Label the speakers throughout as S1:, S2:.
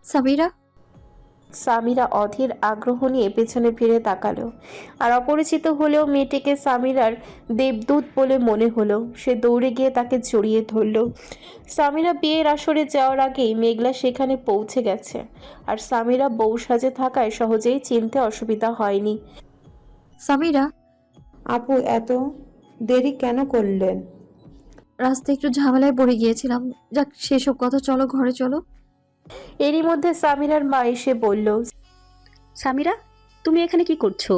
S1: সামিরা।
S2: সামিরা অধীর আগ্রহ নিয়ে পেছনে ফিরে তাকালো। আর অপরিচিত হলেও মেয়েটিকে সামিরার দেবদূত বলে মনে হলো। সে দৌড়ে গিয়ে তাকে জড়িয়ে ধরল। সামিরা বিয়ের আসরে যাওয়ার আগেই মেঘলা সেখানে পৌঁছে গেছে। আর সামিরা বউ সাজে থাকায় সহজেই চিনতে অসুবিধা হয়নি।
S1: সামিরা।
S3: আপু এত দেরি কেন করলেন?
S1: রাস্তায় একটু ঝামেলায় পড়ে গিয়েছিলাম। যাক, সেসব কথা, চলো ঘরে চলো।
S2: এরই মধ্যে সামিরার মা এসে বলল,
S4: সামিরা, তুমি এখানে কি করছো?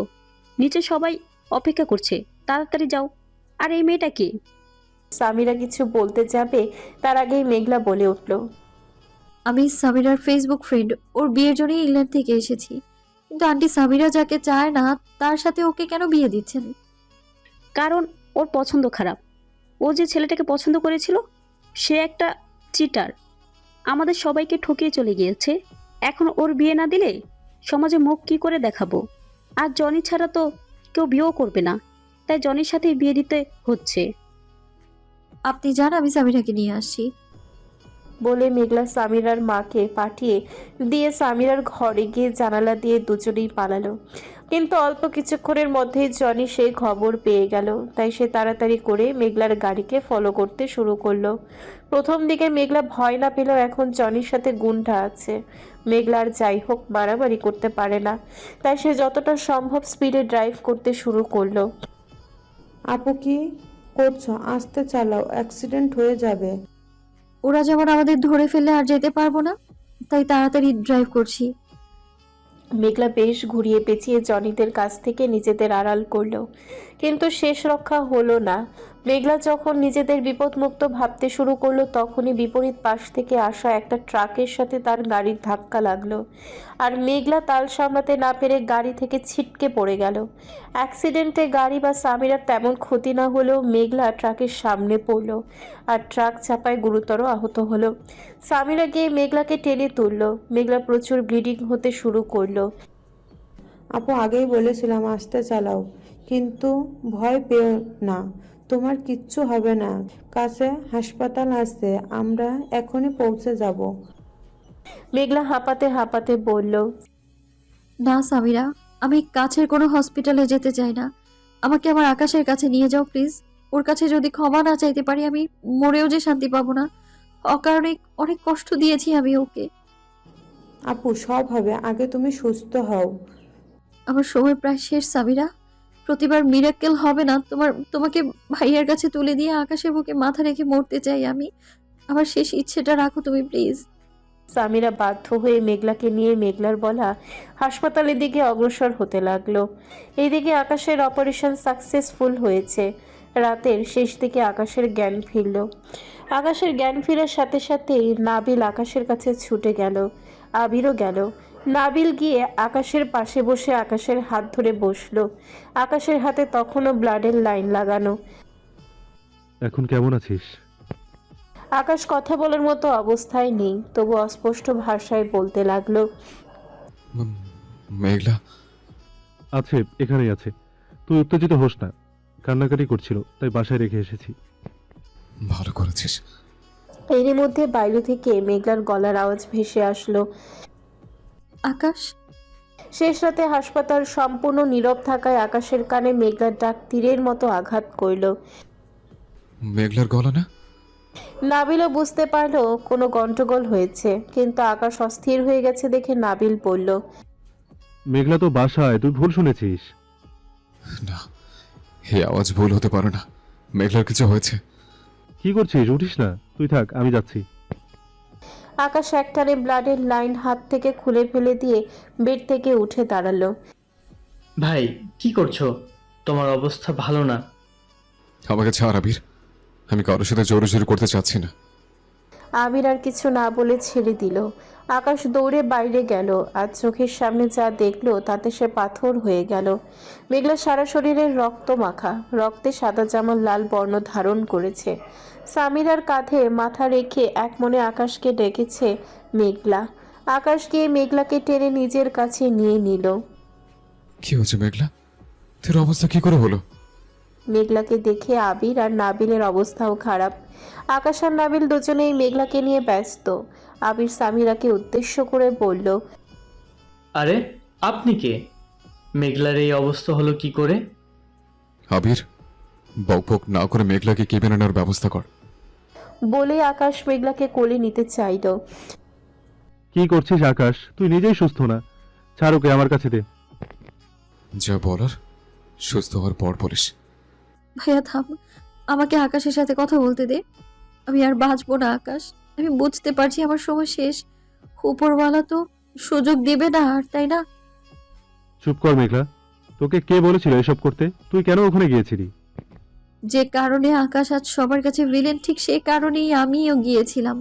S4: নিচে সবাই অপেক্ষা করছে, তাড়াতাড়ি যাও। আর এই মেয়েটা কি?
S2: সামিরা কিছু বলতে যাবে তার আগেই মেঘলা বলে উঠল,
S1: আমি সামিরার ফেসবুক ফ্রেন্ড। ওর বিয়ের জন্যই ইংল্যান্ড থেকে এসেছি। কিন্তু আন্টি, সামিরা যাকে চায় না তার সাথে ওকে কেন বিয়ে দিচ্ছেন?
S4: কারণ ওর পছন্দ খারাপ। ও যে ছেলেটাকে পছন্দ করেছিল সে একটা চিটার, আমাদের সবাইকে ঠকিয়ে চলে গিয়েছে। এখন ওর বিয়ে না দিলে সমাজে মুখ কি করে দেখাবো? আর জনি ছাড়া তো কেউ বিয়েও করবে না, তাই জনির সাথেই বিয়ে দিতে হচ্ছে।
S1: আপনি যান, আমি সামিরাকে নিয়ে আসছি।
S2: বলে মেঘলা সামিরার মাকে পাঠিয়ে দিয়ে সামিরার ঘরে গিয়ে জানালা দিয়ে দুজনেই পালালো। কিন্তু অল্প কিছুক্ষণের মধ্যেই জনি সেই খবর পেয়ে গেল। তাই সে তাড়াতাড়ি করে মেঘলার গাড়িকে ফলো করতে শুরু করলো। প্রথম দিকে মেঘলা ভয় না পেলেও এখন জনির সাথে গুন্ডা আছে। মেঘলা আর যাই হোক মারামারি করতে পারে না, তাই সে যতটা সম্ভব স্পিডে ড্রাইভ করতে শুরু করলো।
S3: আপু কি করছো? আস্তে চালাও, অ্যাক্সিডেন্ট হয়ে যাবে।
S1: ওরা যেমন আমাদের ধরে ফেললে আর যেতে পারবো না, তাই তাড়াতাড়ি ড্রাইভ করছি।
S2: মেঘলা বেশ ঘুরিয়ে পেঁচিয়ে জনিদের কাছ থেকে নিজেদের আড়াল করলো, কিন্তু শেষ রক্ষা হলো না। মেঘলা যখন নিজেদের বিপদমুক্ত ভাবতে শুরু করলো তখনই বিপরীত পাশ থেকে আসা একটা ট্রাকের সাথে তার গাড়ির ধাক্কা লাগলো। আর মেঘলা তাল সামলাতে না পেরে গাড়ি থেকে ছিটকে পড়ে গেল। অ্যাক্সিডেন্টে গাড়ি বা সামিরার তেমন ক্ষতি না হলেও মেঘলা ট্রাকের সামনে পড়লো আর ট্রাক চাপায় গুরুতর আহত হলো। সামিরা গিয়ে মেঘলাকে টেনে তুললো। মেঘলা প্রচুর ব্লিডিং হতে শুরু করলো।
S3: আপু আগেই বলেছিলাম আস্তে চালাও, কিন্তু ভয় পেও না, তোমার কিচ্ছু হবে না। কাছে হাসপাতাল আছে, আমরা এখনই পৌঁছে যাব।
S2: মেঘলা হাঁপাতে হাঁপাতে বলল,
S1: না সামিরা, আমি কাছের কোনো হসপিটালে যেতে চাই না। আমাকে আমার আকাশের কাছে নিয়ে যাও প্লিজ। ওর কাছে যদি ক্ষমা না চাইতে পারি, আমি মরেও যে শান্তি পাবো না। অকারণে অনেক কষ্ট দিয়েছি আমি ওকে।
S3: আপু সব হবে, আগে তুমি সুস্থ হও।
S1: আমার সময় প্রায় শেষ সামিরা। প্রতিবার মিরাক্কেল হবে না। তোমাকে ভাইয়ার কাছে তুলে দিয়ে আকাশের বুকে মাথা রেখে মরতে চাই আমি। আমার শেষ ইচ্ছেটা রাখো তুমি প্লিজ।
S2: সামিরা বাধ্য হয়ে মেঘলাকে নিয়ে মেঘলার বলা হাসপাতালের দিকে অগ্রসর হতে লাগলো। এইদিকে আকাশের অপারেশন সাকসেসফুল হয়েছে। রাতের শেষ দিকে আকাশের জ্ঞান ফিরল। আকাশের জ্ঞান ফেরার সাথে সাথেই নাবিল আকাশের কাছে ছুটে গেল। আবিরও গেল। নাবিল গিয়ে আকাশের পাশে বসে আকাশের হাত ধরে বসলো। আকাশের হাতে তখনও ব্লাডের লাইন লাগানো।
S5: এখন কেমন আছিস?
S2: আকাশ কথা বলার মতো অবস্থায় নেই, তবু অস্পষ্ট ভাষায় বলতে লাগলো,
S6: মেঘলা
S5: আছে, এখানেই আছে। তুই উত্তেজিত হোস না। কান্নাকাটি করছিল, তাই বাসায় রেখে এসেছি।
S6: ভালো করেছিস।
S2: এরই মধ্যে বাইরে থেকে মেঘলার গলার আওয়াজ ভেসে আসলো।
S1: আকাশ।
S2: শেষ রাতে হাসপাতাল সম্পূর্ণ নীরব থাকায় আকাশের কানে মেঘলার ডাক তীরের মতো আঘাত করল।
S6: মেঘলার গলা না?
S2: নাবিলও বুঝতে পারলো কোনো গন্ডগোল হয়েছে, কিন্তু আকাশ অস্থির হয়ে গেছে দেখে নাবিল বলল,
S5: মেঘলা তো বাসায়, তুই ভুল শুনেছিস।
S6: না, এই আওয়াজ ভুল হতে পারে না। মেঘলার কিছু হয়েছে।
S5: কি করছিস? উঠিস না, তুই থাক, আমি যাচ্ছি।
S2: আকাশ একটানে ব্লাডের লাইন হাত থেকে খুলে ফেলে দিয়ে বেড থেকে উঠে দাঁড়ালো।
S7: ভাই, কি করছো? তোমার অবস্থা ভালো না।
S6: আমাকে ছাড় আবির, আমি কারোর সাথে জোরাজোরি করতে চাচ্ছি না।
S2: আবির আর কিছু না বলে ছেড়ে দিল। আকাশ দৌড়ে বাইরে গেল। আর চোখের সামনে যা দেখলো তাতে সে পাথর হয়ে গেল। মেঘলা সারা শরীরের রক্ত মাখা, রক্তে সাদা জামার লাল বর্ণ ধারণ করেছে। সামিরার কাঁধে মাথা রেখে এক মনে আকাশকে ডেকেছে মেঘলা। আকাশ গিয়ে মেঘলাকে টেনে নিজের কাছে নিয়ে নিল।
S6: কি হয়েছে মেঘলা? তোর অবস্থা কি করে হলো?
S2: মেঘলাকে দেখে আবির আর নাবিলের অবস্থাও খারাপ। আকাশ আর নাবিল দুজনেই মেঘলাকে নিয়ে ব্যস্ত। আবির সামিরাকে উদ্দেশ্য করে বলল,
S7: আরে আপনি কে? মেঘলার এই অবস্থা হলো কি করে?
S6: আবির, বকবক না করে মেঘলাকে কেবিন আনার ব্যবস্থা কর।
S2: বলে আকাশ মেঘলাকে কোলে নিতে চাইল।
S5: কি করছিস আকাশ? তুই নিজেই সুস্থ না। ছাড় ওকে, আমার কাছে দে।
S6: যা বলার সুস্থ হওয়ার পর বলিস।
S1: ভাইয়া থাম, আমাকে আকাশের সাথে কথা বলতে দে। আমি আর বাঁচবো না আকাশ। আমি বুঝতে পারছি আমার সময় শেষ। উপরওয়ালা তো সুযোগ দেবে না আর, তাই না?
S5: চুপ কর মেঘলা। তোকে কে বলেছিল এসব করতে? তুই কেন ওখানে গিয়েছিলি?
S1: যে কারণে আকাশ আজ সবার কাছে ভিলেন, ঠিক সেই কারণেই আমিও গিয়েছিলাম।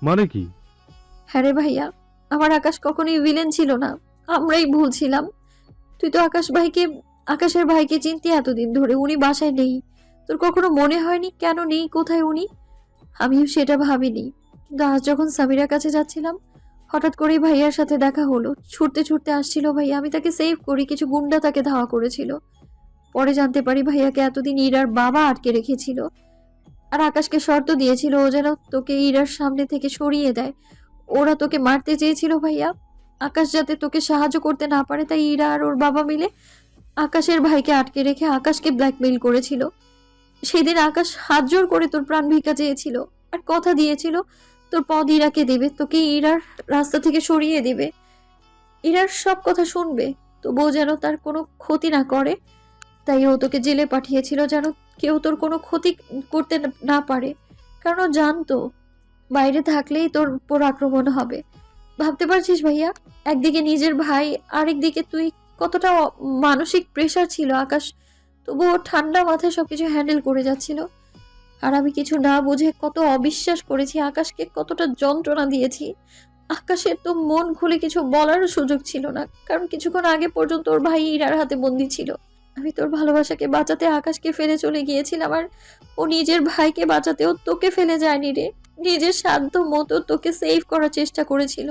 S5: মানে কি?
S1: হ্যাঁ রে ভাইয়া, আমার আকাশ কখনোই ভিলেন ছিল না। আমরাই ভুল ছিলাম। তুই তো আকাশের ভাইকে চিনতি এতদিন ধরে, উনি বাসায় নেই। তোর কখনো মনে হয়নি কেন নেই, কোথায় উনি? আমিও সেটা ভাবিনি, কিন্তু আজ যখন সামিরার কাছে যাচ্ছিলাম, হঠাৎ করেই ভাইয়ার সাথে দেখা হলো। ছুটতে ছুটতে আসছিল ভাইয়া, আমি তাকে সেভ করি, কিছু গুন্ডা তাকে ধাওয়া করেছিল। পরে জানতে পারি ভাইয়াকে এতদিন ইরার বাবা আটকে রেখেছিল, আর আকাশকে শর্ত দিয়েছিল ও যেন তোকে ইরার সামনে থেকে সরিয়ে দেয়। ওরা তোকে মারতে চেয়েছিল ভাইয়া, আকাশ যাতে তোকে সাহায্য করতে না পারে, তাই ইরা আর ওর বাবা মিলে আকাশের ভাইকে আটকে রেখে আকাশকে ব্ল্যাকমেইল করেছিল। সেদিন আকাশ হাত জোর করে তোর প্রাণ ভিক্ষা চেয়েছিল, আর কথা দিয়েছিল তোর পদ ইরাকে দেবে, তোকে ইরার রাস্তা থেকে সরিয়ে দেবে, ইরার সব কথা শুনবে, তবুও যেন তার কোনো ক্ষতি না করে। তাই ও তোকে জেলে পাঠিয়েছিল, যেন কেউ তোর কোনো ক্ষতি করতে না পারে, কারণ ও জানতো বাইরে থাকলেই তোর উপর আক্রমণ হবে। ভাবতে পারছিস ভাইয়া, একদিকে নিজের ভাই, আরেকদিকে তুই, কতটা মানসিক প্রেশার ছিল আকাশ, তবুও ঠান্ডা মাথায় সবকিছু হ্যান্ডেল করে যাচ্ছিল। আর আমি কিছু না বুঝে কত অবিশ্বাস করেছি আকাশকে, কতটা যন্ত্রণা দিয়েছি। আকাশের তো মন খুলে কিছু বলারও সুযোগ ছিল না, কারণ কিছুক্ষণ আগে পর্যন্ত ওর ভাই ইরার হাতে বন্দি ছিল। আমি তোর ভালোবাসাকে বাঁচাতে আকাশকে ফেলে চলে গিয়েছিলাম, আর ও নিজের ভাইকে বাঁচাতেও তোকে ফেলে যায়নি রে। নিজের সাধ্য মতো তোকে সেভ করার চেষ্টা করেছিল।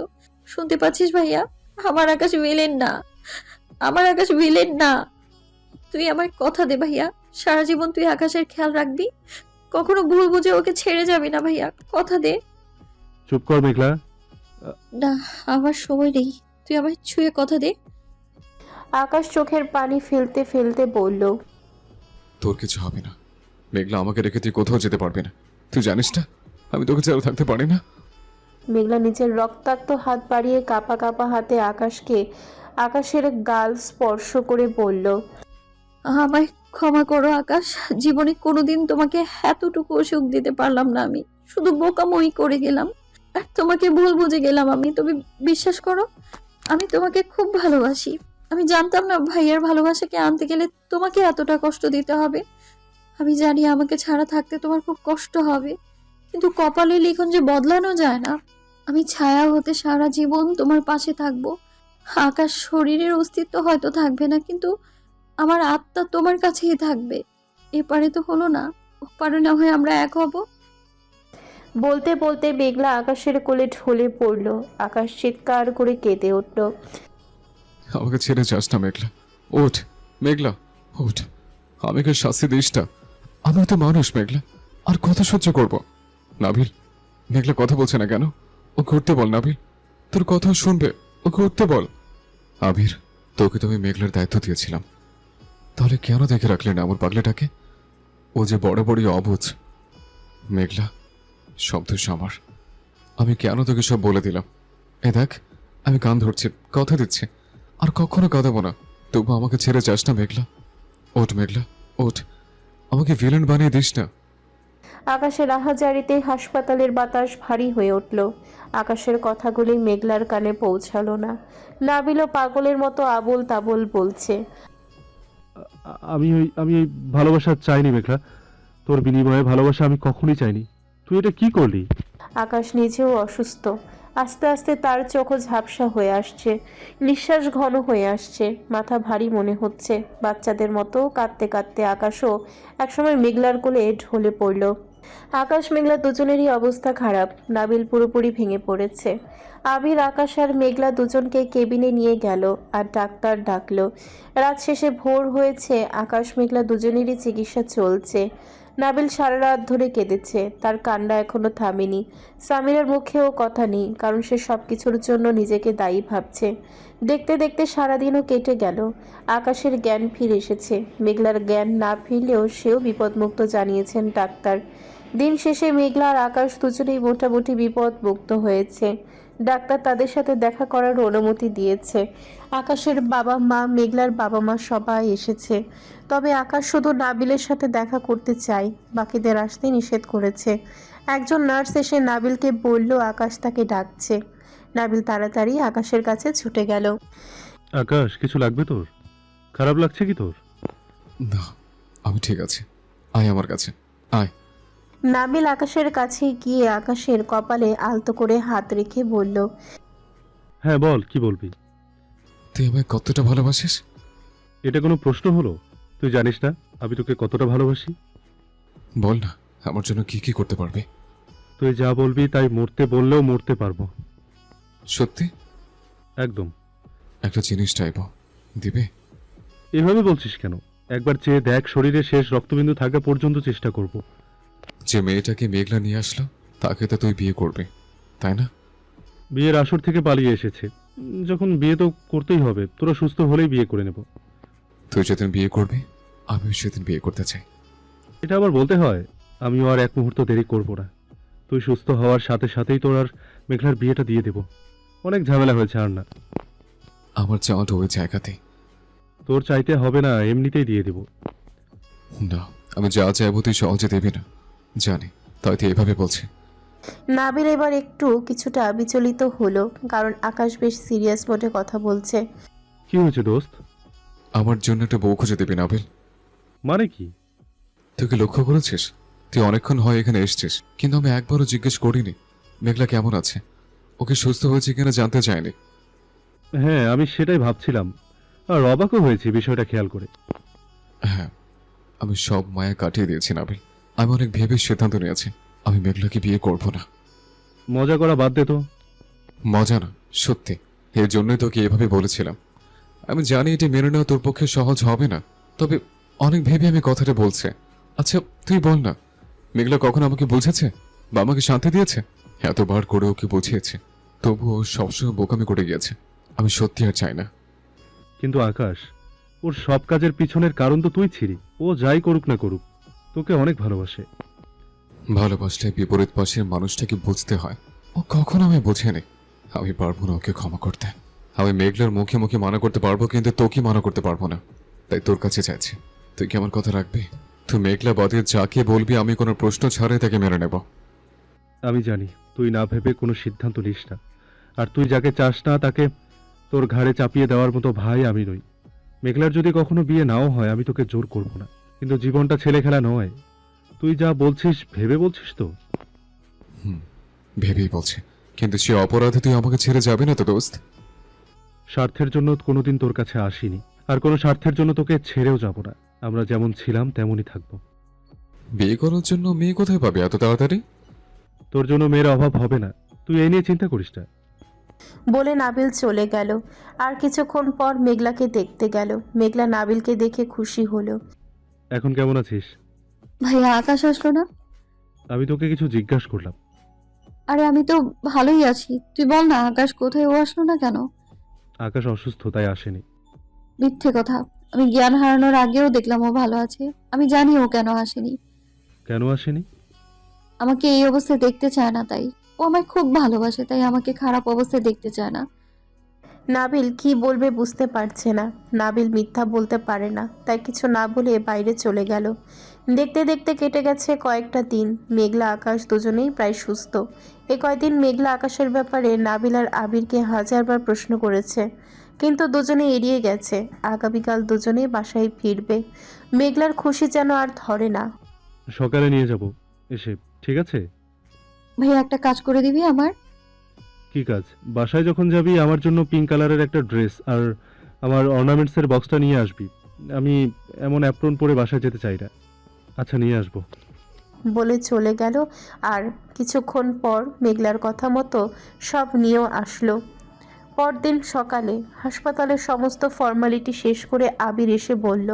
S1: শুনতে পাচ্ছিস ভাইয়া, আমার আকাশ ভিলেন না, আমার আকাশ ভিলেন না। তুই আমার কথা দে ভাইয়া, সারা জীবন তুই আকাশের খেয়াল রাখবি, কখনো ভুল বুঝে ওকে ছেড়ে যাবি না ভাইয়া, কথা দে।
S5: চুপ কর মেঘলা।
S1: না, আমার সময় নেই, তুই আমায় ছুঁয়ে কথা দে।
S2: আকাশ চোখের পানি ফেলতে ফেলতে বলল,
S6: তোর কিছু হবে না। মেঘলা আমাকে রেখে তুই কোথাও যেতে পারবি না। তুই জানিস না আমি তোকে ছাড়া থাকতে পারি না।
S2: মেঘলা নিজের রক্তাক্ত হাত বাড়িয়ে কাঁপা কাঁপা হাতে আকাশের গাল স্পর্শ করে বলল,
S1: আমায় ক্ষমা করো আকাশ, জীবনে কোনোদিন তোমাকে এতটুকু সুখ দিতে পারলাম না। আমি শুধু বোকাময়ী করে গেলাম, আর তোমাকে ভুল বুঝে গেলাম আমি। তবে বিশ্বাস করো, আমি তোমাকে খুব ভালোবাসি। আমি জানতাম না ভাইয়ার ভালোবাসাকে আনতে গেলে তোমাকে এতটা কষ্ট দিতে হবে। আমি জানি আমাকে ছাড়া থাকতে তোমার খুব কষ্ট হবে, কিন্তু কপালে লিখন যে বদলানো যায় না। আমি ছায়া হতে সারা জীবন তোমার পাশে থাকবো। আকাশ শরীরের অস্তিত্ব হয়তো থাকবে না, কিন্তু আমার আত্মা তোমার কাছেই থাকবে। এপারে তো হলো না, ওপারে না হয় আমরা এক হব।
S2: বলতে বলতে মেঘলা আকাশের কোলে ঢলে পড়ল। আকাশ চিৎকার করে কেঁদে উঠল।
S6: আমাকে ছেড়ে যাস না মেঘলা। ওঠ মেঘলা, ওঠ। আমাকে শাস্তি দিস না। আমি তো মানুষ মেঘলা, আর কথা সহ্য করব। নাবিল, মেঘলা কথা বলছে না কেন? ও ঘুরতে বল নাবিল, তোর কথা শুনবে, ও ঘুরতে বল। আবির, তোকে তো আমি মেঘলার দায়িত্ব দিয়েছিলাম, তাহলে কেন দেখে রাখলে না আমার পাগলাটাকে? ও যে বড় বড়ই অবুঝ। মেঘলা, সব দোষ আমার। আমি কেন তোকে সব বলে দিলাম? এ দেখ, আমি কান ধরছি, কথা দিচ্ছি, আর কখনো কাঁদাবো না। তবু আমাকে ছেড়ে যাস না মেঘলা। ওঠ মেঘলা, ওঠ। আমাকে ভিলেন বানিয়ে দিস না।
S2: আকাশের আহাজারিতে হাসপাতালের বাতাস ভারী হয়ে উঠল। আকাশের কথাগুলি মেঘলার কানে পৌঁছালো না। নাবিলও পাগলের মতো আবোল তাবোল বলছে।
S5: আমি এই ভালোবাসা চাইনি মেঘলা। তোর বিনিময়ে ভালোবাসা আমি কখনোই চাইনি। তুই এটা কি করলি?
S2: আকাশ নিজেও অসুস্থ। আস্তে আস্তে তার চোখও ঝাপসা হয়ে আসছে, নিঃশ্বাস ঘন হয়ে আসছে, মাথা ভারী মনে হচ্ছে। বাচ্চাদের মতো কাঁদতে কাঁদতে আকাশও একসময় মেঘলার কোলে ঢলে পড়ল। আকাশ মেঘলা দুজনেরই অবস্থা খারাপ। নাবিল পুরোপুরি ভেঙে পড়েছে। আবির, আকাশ আর মেঘলা দুজনকে কেবিনে নিয়ে গেল আর ডাক্তার ডাকলো। রাত শেষে ভোর হয়েছে। আকাশ মেঘলা দুজনেরই চিকিৎসা চলছে। নাবিল সারা রাত ধরে কেঁদেছে, তার কান্না এখনো থামেনি। সামিরার মুখেও কথা নেই, কারণ সে সবকিছুর জন্য নিজেকে দায়ী ভাবছে। দেখতে দেখতে সারাদিনও কেটে গেল। আকাশের জ্ঞান ফিরে এসেছে। মেঘলার জ্ঞান না ফিরলেও সেও বিপদমুক্ত জানিয়েছেন ডাক্তার। দিন শেষে মেঘলা আর আকাশ দুজনেই মোটামুটি বিপদ মুক্ত হয়েছে। ডাক্তার তাদের সাথে দেখা করার অনুমতি দিয়েছে। আকাশের বাবা মা, মেঘলার বাবা মা সবাই এসেছে। তবে আকাশ শুধু নাবিলের সাথে দেখা করতে চায়, বাকিদের আসতে নিষেধ করেছে। একজন নার্স এসে নাবিলকে বলল আকাশ তাকে ডাকছে। নাবিল তাড়াতাড়ি আকাশের কাছে ছুটে গেল।
S5: আকাশ, কিছু লাগবে তোর? খারাপ লাগছে কি তোর?
S6: না, আমি ঠিক আছি। আয় আমার কাছে, আয়।
S2: নাবিল আকাশের কাছে গিয়ে আকাশের কপালে আলতো করে হাত রেখে বলল,
S5: হ্যাঁ বল, কি বলবি?
S6: তুই আমায় কতটা ভালোবাসিস?
S5: এটা কোনো প্রশ্ন হলো? তুই জানিস না আমি তোকে কতটা ভালোবাসি?
S6: বল না, আমার জন্য কি কি করতে পারবি?
S5: তুই যা বলবি তাই মরতে বললেও মরতে পারবো।
S6: সত্যি?
S5: একদম।
S6: একটা জিনিস চাইবো, দিবে?
S5: এভাবে বলছিস কেন? একবার চেয়ে দেখ, শরীরে শেষ রক্তবিন্দু থাকা পর্যন্ত চেষ্টা করব।
S6: যে মেয়েটাকে মেঘলা নিয়ে আসলো তাকে তো তুই বিয়ে করবি, তাই না?
S5: বিয়ের আসর থেকে পালিয়ে এসেছে, যখন বিয়ে তো করতেই হবে। তোরা সুস্থ হলেই বিয়ে করে নেব।
S6: তুই যেদিন বিয়ে করবি আমিও সেদিন বিয়ে করতে চাই।
S5: এটা আবার বলতে হয়? আমিও আর এক মুহূর্ত দেরি করব না। তুই সুস্থ হওয়ার সাথে সাথেই তোর আর মেঘলার বিয়েটা দিয়ে দেব। অনেক ঝামেলা হয়েছে, আর না।
S6: আমার চাওয়াটা ওই জায়গাতেই।
S5: তোর চাইতে হবে না, এমনিতেই দিয়ে দেব।
S6: না, আমি যা চাইবো তুই সহজে দেবি না, জানি, তাই তুই এভাবে বলছি।
S2: নাবিল এবার একটু কিছুটা বিচলিত হলো, কারণ আকাশ বেশ সিরিয়াস মোডে কথা বলছে।
S5: কি হয়েছে দোস্ত?
S6: আমার জন্য একটা বউ খুঁজে দিবি নাবিল।
S5: মানে কি?
S6: তুই কি লক্ষ্য করেছিস তুই অনেকক্ষণ হয় এখানে এসছিস, কিন্তু আমি একবারও জিজ্ঞেস করিনি মেঘলা কেমন আছে, ওকে সুস্থ হয়েছে কিনা জানতে চাইনি।
S5: হ্যাঁ, আমি সেটাই ভাবছিলাম, আর অবাকও হয়েছি বিষয়টা খেয়াল করে।
S6: হ্যাঁ, আমি সব মায়া কাটিয়ে দিয়েছি নাবিল। আমি অনেক ভেবে সিদ্ধান্ত নিয়েছি আমি মেঘলাকে বিয়ে করব না।
S5: মজা করা বাদ দে তো।
S6: মজা না, সত্যি। এর জন্যই তোকে এভাবে বলেছিলাম। আমি জানি এটি মেনে নেওয়া তোর পক্ষে সহজ হবে না, তবে অনেক ভেবে আমি কথাটা বলছে। আচ্ছা তুই বল না, মেঘলা কখন আমাকে বুঝেছে বা আমাকে শান্তি দিয়েছে? এতবার করে ওকে বুঝিয়েছে, তবুও সবসময় বোকামি করে গিয়েছে। আমি সত্যি আর চাই না।
S5: কিন্তু আকাশ, ওর সব কাজের পিছনের কারণ তো তুই ছিলি। ও যাই করুক না করুক, তোকে অনেক ভালোবাসে।
S6: ভালোবাসলে বিপরীত পাশের মানুষটাকে বুঝতে হয়, ও কখনো আমি বোঝেনি। আমি পারবো না ওকে ক্ষমা করতে। আমি মেঘলার মুখে মুখে মানা করতে পারবো, কিন্তু তোকে মানা করতে পারবো না। তাই তোর কাছে চাইছি, তুই কি আমার কথা রাখবি? তুই মেঘলা বাদে যাকে বলবি আমি কোনো প্রশ্ন ছাড়াই তাকে মেনে নেব।
S5: আমি জানি তুই না ভেবে কোনো সিদ্ধান্ত নিস না, আর তুই যাকে চাস না তাকে তোর ঘাড়ে চাপিয়ে দেওয়ার মতো ভাই আমি নই। মেঘলার যদি কখনো বিয়ে নাও হয়, আমি তোকে জোর করব না, কিন্তু জীবনটা ছেলে খেলা নয়। তুই যা বলছিস ভেবে বলছিস তো?
S6: ভেবেই বলছে, কিন্তু সে অপরাধে তুই আমাকে ছেড়ে যাবে না তো দোস্ত?
S5: স্বার্থের জন্য কোনোদিন তোর কাছে আসিনি, আর কোনো স্বার্থের জন্য তোকে ছেড়েও যাব না। আমরা যেমন ছিলাম তেমনই থাকবো।
S6: বিয়ে করার জন্য মেয়ে কোথায় পাবে এত তাড়াতাড়ি?
S5: তোর জন্য মেয়ের অভাব হবে না, তুই এই নিয়ে চিন্তা করিস না।
S2: বলে নাবিল চলে গেল। আর কিছুক্ষণ পর মেঘলাকে দেখতে গেল। মেঘলা নাবিলকে দেখে খুশি হলো।
S5: এখন কেমন আছিস?
S1: ভাইয়া, আকাশ আসলো না?
S5: আমি তোকে কিছু জিজ্ঞাসা করলাম।
S1: আরে আমি তো ভালোই আছি, তুই বল না আকাশ কোথায়, ও আসলো না কেন?
S5: আকাশ অসুস্থ, তাই আসেনি।
S1: মিথ্যে কথা, আমি জ্ঞান হারানোর আগেও দেখলাম ও ভালো আছে। আমি জানি ও কেন আসেনি।
S5: কেন আসেনি?
S1: আমাকে এই অবস্থায় দেখতে চায় না, তাই। ও আমায় খুব ভালোবাসে, তাই আমাকে খারাপ অবস্থায় দেখতে চায় না।
S2: নাবিল কি বলবে বুঝতে পারছে না। নাবিল মিথ্যা বলতে পারে না, তাই কিছু না বলে বাইরে চলে গেল। দেখতে দেখতে কেটে গেছে কয়েকটা দিন। মেঘলা আকাশ দুজনেই প্রায় সুস্থ। এ কয়দিন মেঘলা আকাশের ব্যাপারে নাবিল আর আবিরকে হাজারবার প্রশ্ন করেছে, কিন্তু দুজনে এড়িয়ে গেছে। আগামীকাল দুজনেই বাসায় ফিরবে। মেঘলার খুশি যেন আর ধরে না।
S5: সকালে নিয়ে যাব এসে, ঠিক আছে?
S1: ভাইয়া, একটা কাজ করে দিবি আমার?
S5: কি কাজ? বাসায় যখন যাবি আমার জন্য পিঙ্ক কালারের একটা ড্রেস আর আমার অর্নামেন্টসের বক্সটা নিয়ে আসবি। আমি এমন অ্যাপ্রন পরে বাসায় যেতে চাই না। আচ্ছা, নিয়ে আসবো।
S2: বলে চলে গেল। আর কিছুক্ষণ পর মেঘলার কথা মতো সব নিয়েও আসলো। পরদিন সকালে হাসপাতালের সমস্ত ফর্মালিটি শেষ করে আবির এসে বলল।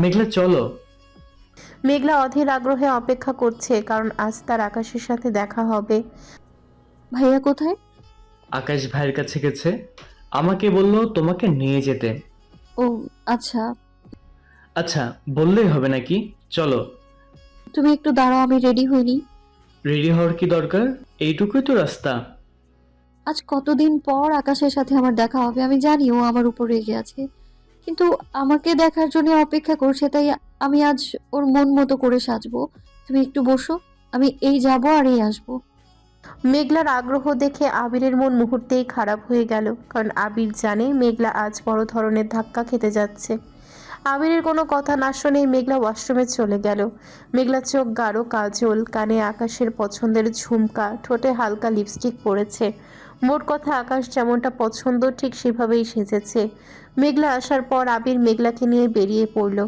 S7: মেঘলা চলো।
S2: মেঘলা অধীর আগ্রহে অপেক্ষা করছে, কারণ আজ তার আকাশের সাথে দেখা হবে।
S1: ভাইয়া কোথায়?
S7: আকাশ ভাইয়ের কাছে গেছে, আমাকে বলল তোমাকে নিয়ে যেতে।
S1: ও আচ্ছা,
S7: আচ্ছা বললেই হবে নাকি, চলো।
S1: তুমি একটু দাঁড়াও, আমি রেডি হইনি।
S7: রেডি হওয়ার কি দরকার, এইটুকুই তো রাস্তা।
S1: আজ কতদিন পর আকাশের সাথে আমার দেখা হবে, আমি জানি ও আমার উপর রেগে আছে, কিন্তু আমাকে দেখার জন্য অপেক্ষা করছে, তাই আমি আজ ওর মন মতো করে সাজবো। তুমি একটু বসো, আমি এই যাব আর এই আসবো।
S2: মেঘলার আগ্রহ দেখে আবিরের মন মুহূর্তেই খারাপ হয়ে গেল, কারণ আবির জানে মেঘলা আজ বড় ধরনের ধাক্কা খেতে যাচ্ছে। আবিরের কোনো কথা না শুনেই মেঘলা ওয়াশরুমে চলে গেল। মেঘলা চোখ গাঢ় কাজল, কানে আকাশের পছন্দের ঝুমকা, ঠোঁটে হালকা লিপস্টিক পরেছে। মোট কথা আকাশ যেমনটা পছন্দ ঠিক সেভাবেই সেজেছে। মেঘলা আসার পর আবির মেঘলাকে নিয়ে বেরিয়ে পড়ল।